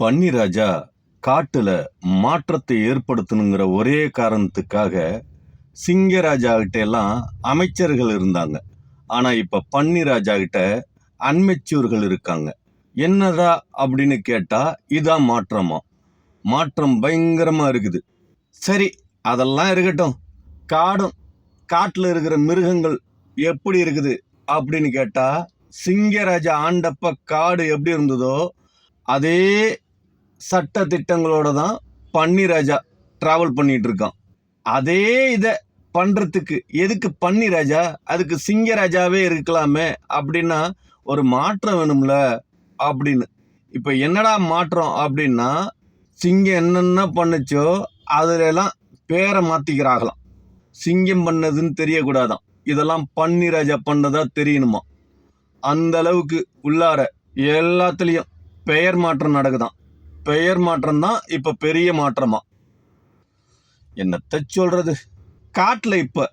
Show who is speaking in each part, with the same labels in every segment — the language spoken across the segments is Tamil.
Speaker 1: பன்னிராஜா காட்டுல மாற்றத்தை ஏற்படுத்தணுங்கிற ஒரே காரணத்துக்காக சிங்கராஜா கிட்ட எல்லாம் அமைச்சர்கள் இருந்தாங்க. ஆனா இப்ப பன்னிராஜா கிட்ட அன்மெச்சூர்கள் இருக்காங்க. என்னடா அப்படின்னு கேட்டா இதான் மாற்றமா? மாற்றம் பயங்கரமா இருக்குது. சரி, அதெல்லாம் இருக்கட்டும். காட்டுல இருக்கிற மிருகங்கள் எப்படி இருக்குது அப்படின்னு கேட்டா, சிங்கராஜா ஆண்டப்ப காடு எப்படி இருந்ததோ அதே சட்ட திட்டங்களோட தான் பன்னிராஜா டிராவல் பண்ணிட்டு இருக்கான். அதே இதை பண்றதுக்கு எதுக்கு பன்னிராஜா, அதுக்கு சிங்கராஜாவே இருக்கலாமே அப்படின்னா ஒரு மாற்றம் வேணும்ல அப்படின்னு. இப்ப என்னடா மாற்றம் அப்படின்னா, சிங்கம் என்னென்ன பண்ணுச்சோ அதுல எல்லாம் பேரை மாத்திக்கிறாங்களாம். சிங்கம் பண்ணதுன்னு தெரியக்கூடாதான், இதெல்லாம் பன்னிராஜா பண்ணதா தெரியணுமா. அந்த அளவுக்கு உள்ளார எல்லாத்துலயும் பெயர் மாற்றம் நடக்குதான். பெயர் மாற்றம் தான் இப்ப பெரிய மாற்றமா. என்னத்த சொல்றது, காட்டுல இப்ப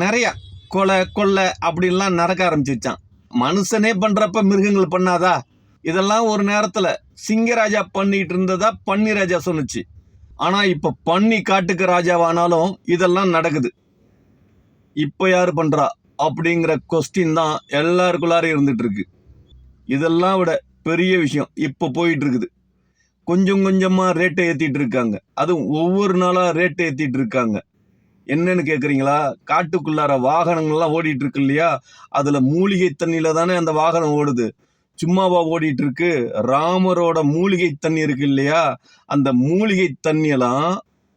Speaker 1: நிறைய கொலை அப்படின்லாம் நடக்க ஆரம்பிச்சிருச்சான். மனுஷனே பண்றப்ப மிருகங்கள் பண்ணாதா? இதெல்லாம் ஒரு நேரத்துல சிங்கராஜா பண்ணிட்டு இருந்ததா பன்னிராஜா சொன்னுச்சு. ஆனா இப்ப பன்னி காட்டுக்கு ராஜாவானாலும் இதெல்லாம் நடக்குது. இப்ப யாரு பண்றா அப்படிங்கிற கொஸ்டின் தான் எல்லாருக்குள்ளாரும் இருந்துட்டு இருக்கு. இதெல்லாம் விட பெரிய விஷயம் இப்ப போயிட்டு இருக்குது. கொஞ்சம் கொஞ்சமா ரேட்டை ஏத்திட்டு இருக்காங்க. அதுவும் ஒவ்வொரு நாளா ரேட்டை ஏத்திட்டு இருக்காங்க. என்னன்னு கேக்குறீங்களா? காட்டுக்குள்ளார வாகனங்கள்லாம் ஓடிட்டு இருக்கு இல்லையா, அதுல மூலிகை தண்ணியில தானே அந்த வாகனம் ஓடுது. சும்மாவா ஓடிட்டு இருக்கு? ராமரோட மூலிகை தண்ணி இருக்கு இல்லையா, அந்த மூலிகை தண்ணியெல்லாம்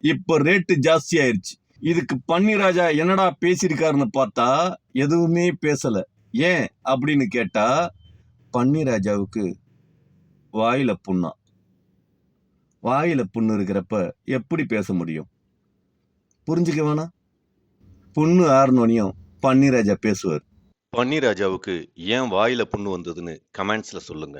Speaker 1: இப்ப ரேட்டு ஜாஸ்தி ஆயிருச்சு. இதுக்கு பன்னிராஜா என்னடா பேசியிருக்காருன்னு பார்த்தா எதுவுமே பேசல. ஏன் அப்படின்னு கேட்டா, பன்னிராஜாவுக்கு வாயில புண்ணா. வாயில புண்ணு இருக்கிறப்ப எப்படி பேச முடியும்? புரிஞ்சுக்க வேணாம். புண்ணு ஆறுனோனையும் பன்னிராஜா பேசுவார்.
Speaker 2: பன்னிராஜாவுக்கு ஏன் வாயில புண்ணு வந்ததுன்னு கமெண்ட்ஸ்ல சொல்லுங்க.